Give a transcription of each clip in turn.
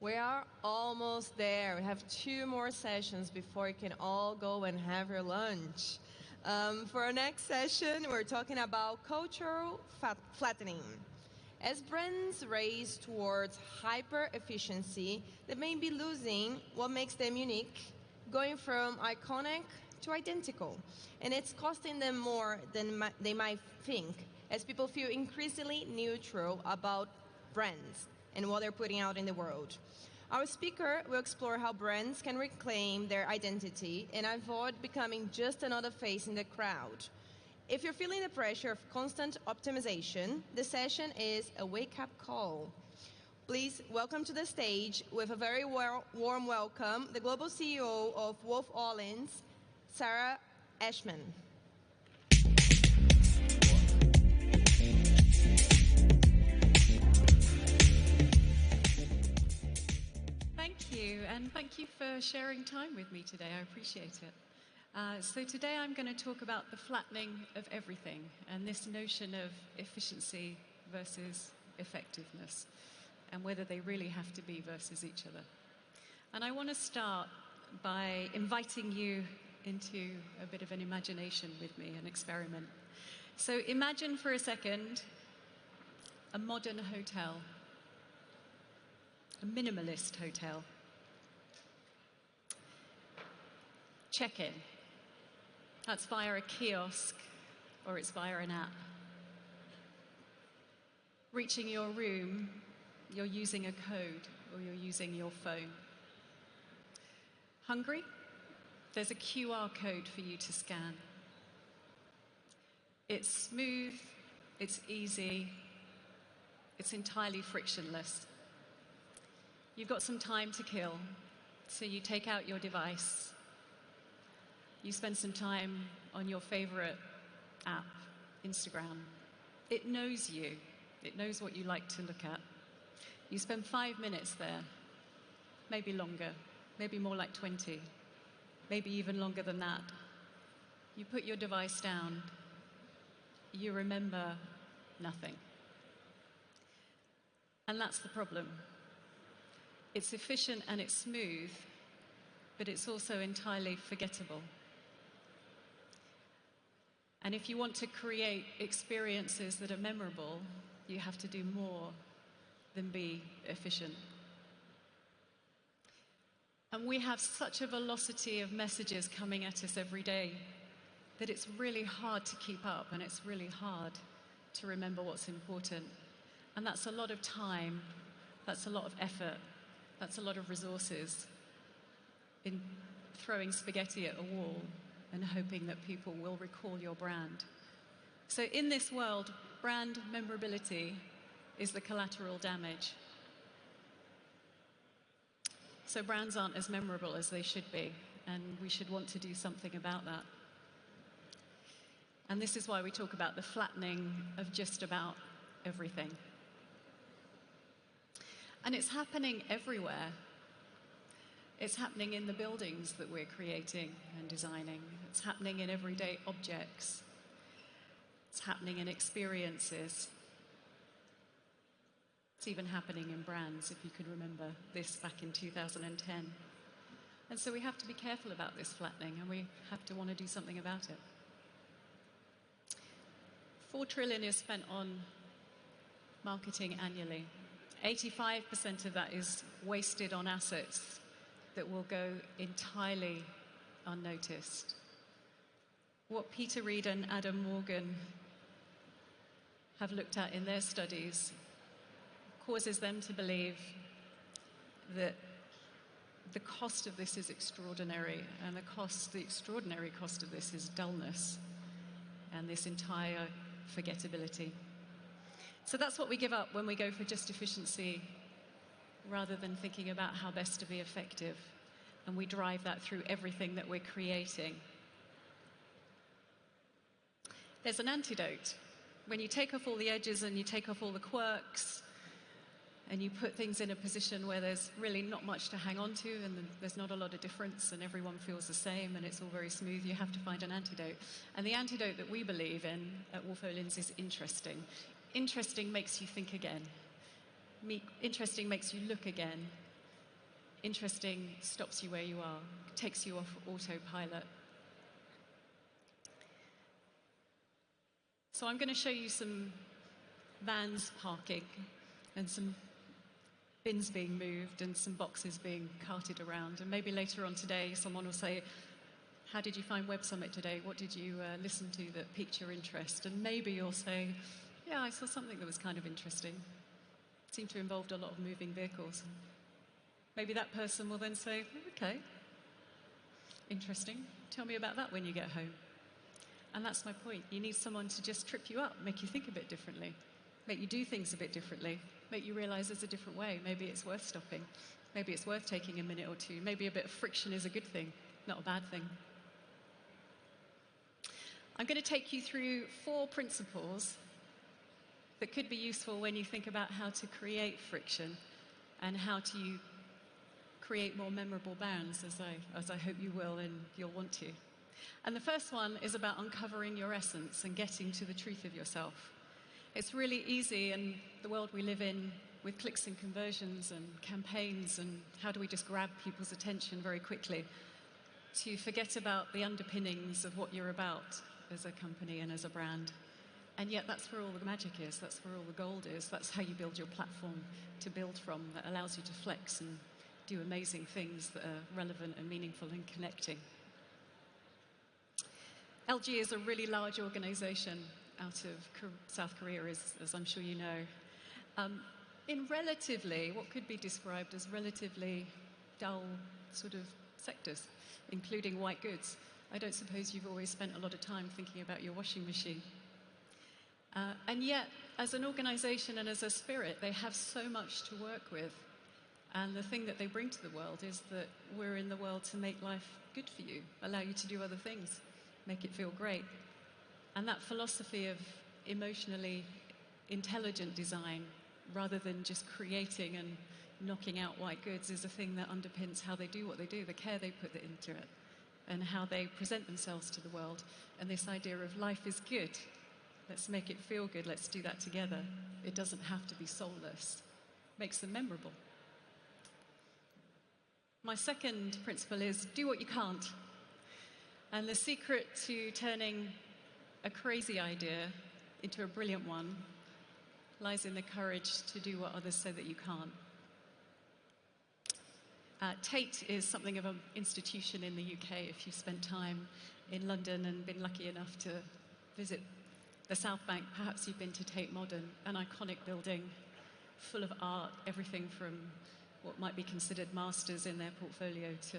We are almost there. We have 2 more sessions before you can all go and have your lunch. For our next session, we're talking about cultural flattening. As brands race towards hyper-efficiency, they may be losing what makes them unique, going from iconic to identical. And it's costing them more than they might think, as people feel increasingly neutral about brands and what they're putting out in the world. Our speaker will explore how brands can reclaim their identity and avoid becoming just another face in the crowd. If you're feeling the pressure of constant optimization, the session is a wake-up call. Please welcome to the stage, with a very warm welcome, the Global CEO of Wolff Olins, Sairah Ashman. Thank you, and thank you for sharing time with me today. I appreciate it. So today I'm going to talk about the flattening of everything and this notion of efficiency versus effectiveness and whether they really have to be versus each other. And I want to start by inviting you into a bit of an imagination with me, an experiment. So imagine for a second a modern hotel, a minimalist hotel. Check-in. That's via a kiosk or it's via an app. Reaching your room, you're using a code or you're using your phone. Hungry? There's a QR code for you to scan. It's smooth, it's easy, it's entirely frictionless. You've got some time to kill, so you take out your device. You spend some time on your favorite app, Instagram. It knows you. It knows what you like to look at. You spend 5 minutes there, maybe longer, maybe more like 20, maybe even longer than that. You put your device down. You remember nothing. And that's the problem. It's efficient and it's smooth, but it's also entirely forgettable. And if you want to create experiences that are memorable, you have to do more than be efficient. And we have such a velocity of messages coming at us every day that it's really hard to keep up and it's really hard to remember what's important. And that's a lot of time, that's a lot of effort, that's a lot of resources in throwing spaghetti at a wall and hoping that people will recall your brand. So in this world, brand memorability is the collateral damage. So brands aren't as memorable as they should be, and we should want to do something about that. And this is why we talk about the flattening of just about everything. And it's happening everywhere. It's happening in the buildings that we're creating and designing. It's happening in everyday objects. It's happening in experiences. It's even happening in brands, if you could remember this back in 2010. And so we have to be careful about this flattening, and we have to want to do something about it. 4 trillion is spent on marketing annually. 85% of that is wasted on assets that will go entirely unnoticed. What Peter Reed and Adam Morgan have looked at in their studies causes them to believe that the cost of this is extraordinary, and the extraordinary cost of this is dullness and this entire forgettability. So that's what we give up when we go for just efficiency rather than thinking about how best to be effective. And we drive that through everything that we're creating. There's an antidote. When you take off all the edges and you take off all the quirks and you put things in a position where there's really not much to hang on to and there's not a lot of difference and everyone feels the same and it's all very smooth, you have to find an antidote. And the antidote that we believe in at Wolff Olins is interesting. Interesting makes you think again. Interesting makes you look again. interesting stops you where you are, takes you off autopilot. So I'm going to show you some vans parking and some bins being moved and some boxes being carted around. And maybe later on today, someone will say, how did you find Web Summit today? What did you listen to that piqued your interest? And maybe you'll say, yeah, I saw something that was kind of interesting. It seemed to involve a lot of moving vehicles. Maybe that person will then say, okay, interesting. Tell me about that when you get home. And that's my point. You need someone to just trip you up, make you think a bit differently, make you do things a bit differently, make you realize there's a different way. Maybe it's worth stopping. Maybe it's worth taking a minute or two. Maybe a bit of friction is a good thing, not a bad thing. I'm going to take you through 4 principles that could be useful when you think about how to create friction and how to create more memorable bands, as I hope you will and you'll want to. And the first one is about uncovering your essence and getting to the truth of yourself. It's really easy in the world we live in with clicks and conversions and campaigns and how do we just grab people's attention very quickly to forget about the underpinnings of what you're about as a company and as a brand. And yet that's where all the magic is, that's where all the gold is, that's how you build your platform to build from that allows you to flex and do amazing things that are relevant and meaningful and connecting. LG is a really large organization out of South Korea, as I'm sure you know. In relatively, what could be described as relatively dull sort of sectors, including white goods. I don't suppose you've always spent a lot of time thinking about your washing machine. And yet, as an organization and as a spirit, they have so much to work with. And the thing that they bring to the world is that we're in the world to make life good for you, allow you to do other things, make it feel great. And that philosophy of emotionally intelligent design, rather than just creating and knocking out white goods, is a thing that underpins how they do what they do, the care they put into it, and how they present themselves to the world. And this idea of life is good, let's make it feel good, let's do that together. It doesn't have to be soulless. Makes them memorable. My second principle is do what you can't. And the secret to turning a crazy idea into a brilliant one lies in the courage to do what others say that you can't. Tate is something of an institution in the UK. If you've spent time in London and been lucky enough to visit the South Bank, perhaps you've been to Tate Modern, an iconic building full of art, everything from what might be considered masters in their portfolio to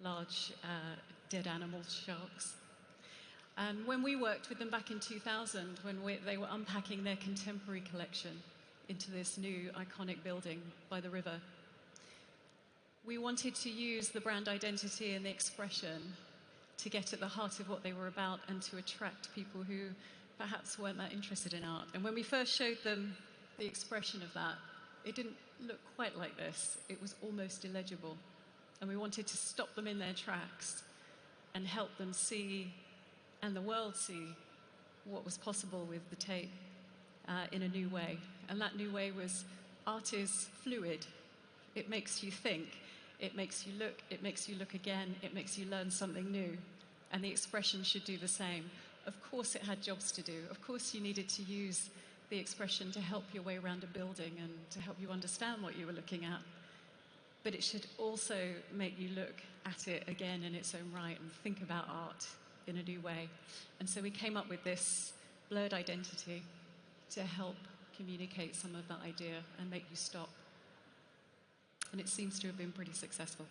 large dead animal sharks. And when we worked with them back in 2000, when they were unpacking their contemporary collection into this new iconic building by the river, we wanted to use the brand identity and the expression to get at the heart of what they were about and to attract people who perhaps weren't that interested in art. And when we first showed them the expression of that, it didn't look quite like this. It was almost illegible. And we wanted to stop them in their tracks and help them see, and the world see, what was possible with the Tate in a new way. And that new way was art is fluid. It makes you think. It makes you look again, it makes you learn something new. And the expression should do the same. Of course it had jobs to do. Of course you needed to use the expression to help your way around a building and to help you understand what you were looking at. But it should also make you look at it again in its own right and think about art in a new way. And so we came up with this blurred identity to help communicate some of that idea and make you stop. And it seems to have been pretty successful.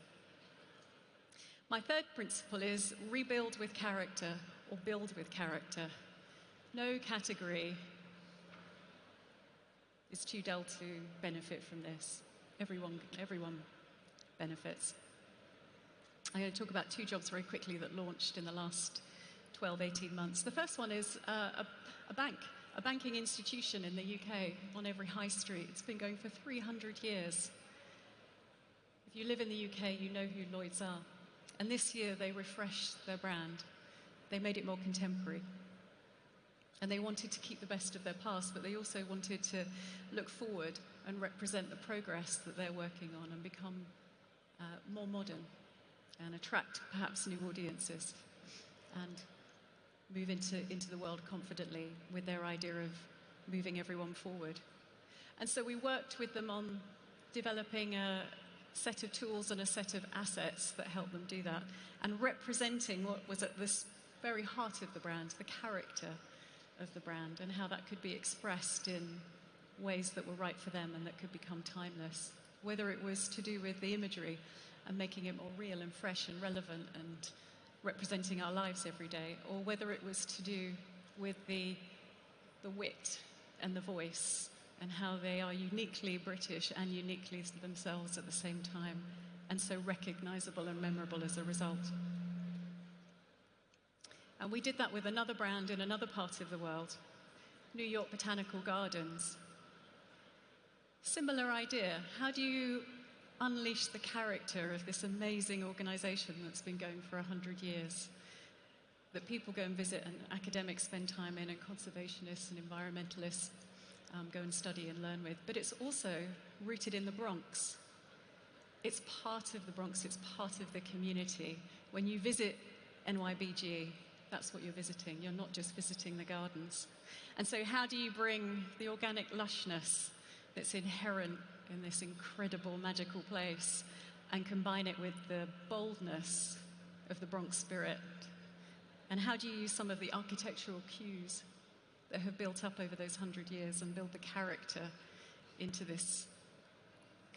My third principle is rebuild with character or build with character. No category is too dull to benefit from this. Everyone benefits. I'm going to talk about 2 jobs very quickly that launched in the last 12, 18 months. The first one is a banking institution in the UK on every high street. It's been going for 300 years. If you live in the UK, you know who Lloyds are. And this year they refreshed their brand. They made it more contemporary. And they wanted to keep the best of their past, but they also wanted to look forward and represent the progress that they're working on and become more modern and attract perhaps new audiences and move into the world confidently with their idea of moving everyone forward. And so we worked with them on developing a set of tools and a set of assets that help them do that, and representing what was at the very heart of the brand, the character of the brand, and how that could be expressed in ways that were right for them and that could become timeless. Whether it was to do with the imagery and making it more real and fresh and relevant and representing our lives every day, or whether it was to do with the wit and the voice and how they are uniquely British and uniquely themselves at the same time, and so recognizable and memorable as a result. And we did that with another brand in another part of the world, New York Botanical Gardens. Similar idea. How do you unleash the character of this amazing organization that's been going for 100 years, that people go and visit and academics spend time in and conservationists and environmentalists go and study and learn with? But it's also rooted in the Bronx. It's part of the Bronx, it's part of the community. When you visit NYBG, that's what you're visiting. You're not just visiting the gardens. And so how do you bring the organic lushness that's inherent in this incredible, magical place and combine it with the boldness of the Bronx spirit? And how do you use some of the architectural cues that have built up over those 100 years and build the character into this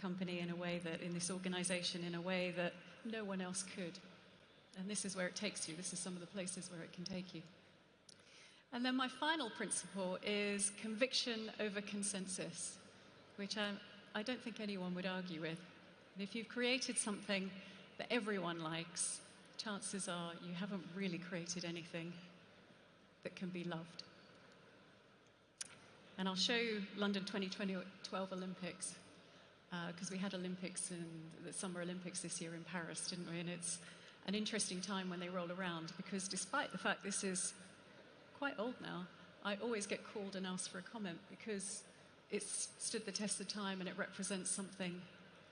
company in a way that, in this organization, in a way that no one else could? And this is where it takes you. This is some of the places where it can take you. And then my final principle is conviction over consensus, which I don't think anyone would argue with. And if you've created something that everyone likes, chances are you haven't really created anything that can be loved. And I'll show you London 2012 Olympics, because we had Olympics in the Summer Olympics this year in Paris, didn't we? And it's an interesting time when they roll around, because despite the fact this is quite old now, I always get called and asked for a comment because it's stood the test of time and it represents something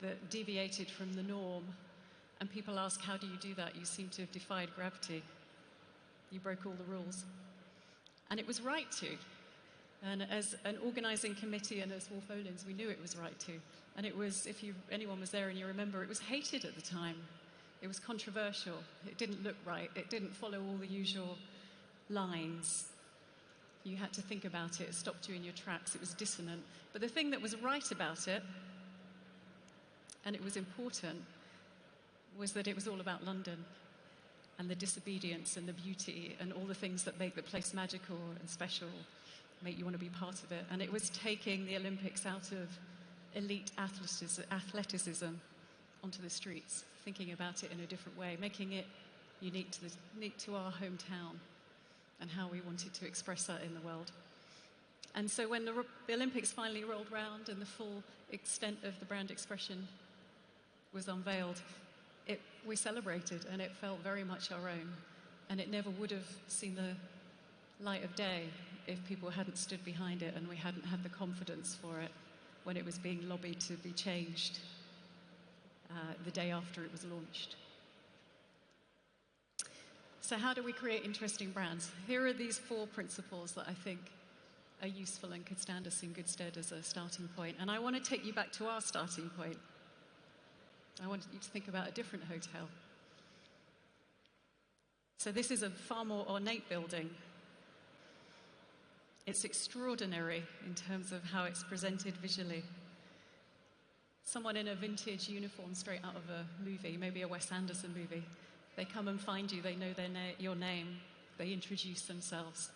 that deviated from the norm. And people ask, how do you do that? You seem to have defied gravity. You broke all the rules. And it was right to. And as an organizing committee and as Wolff Olins, we knew it was right to. And it was, if anyone was there and you remember, it was hated at the time. It was controversial. It didn't look right. It didn't follow all the usual lines. You had to think about it. It stopped you in your tracks. It was dissonant. But the thing that was right about it, and it was important, was that it was all about London and the disobedience and the beauty and all the things that make the place magical and special, make you want to be part of it. And it was taking the Olympics out of elite athleticism onto the streets, thinking about it in a different way, making it unique to our hometown and how we wanted to express that in the world. And so when the Olympics finally rolled round and the full extent of the brand expression was unveiled, we celebrated, and it felt very much our own. And it never would have seen the light of day if people hadn't stood behind it and we hadn't had the confidence for it when it was being lobbied to be changed the day after it was launched. So how do we create interesting brands? Here are these 4 principles that I think are useful and could stand us in good stead as a starting point. And I want to take you back to our starting point. I want you to think about a different hotel. So this is a far more ornate building. It's extraordinary in terms of how it's presented visually. Someone in a vintage uniform straight out of a movie, maybe a Wes Anderson movie. They come and find you, they know your name, they introduce themselves.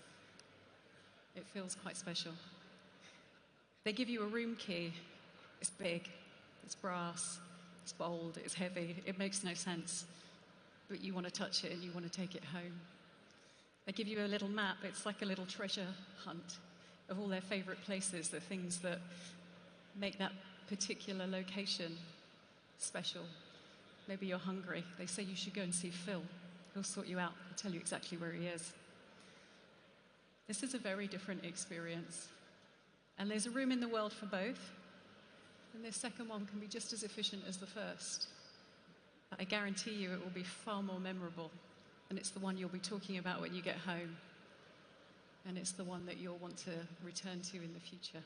It feels quite special. They give you a room key. It's big, it's brass, it's bold, it's heavy, it makes no sense. But you want to touch it and you want to take it home. They give you a little map. It's like a little treasure hunt of all their favorite places, the things that make that particular location special. Maybe you're hungry. They say you should go and see Phil. He'll sort you out. He'll tell you exactly where he is. This is a very different experience. And there's a room in the world for both. And this second one can be just as efficient as the first. But I guarantee you it will be far more memorable, and it's the one you'll be talking about when you get home, and it's the one that you'll want to return to in the future.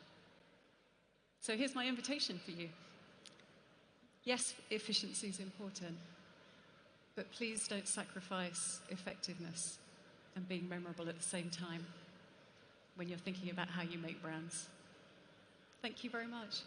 So here's my invitation for you. Yes, efficiency is important, but please don't sacrifice effectiveness and being memorable at the same time when you're thinking about how you make brands. Thank you very much.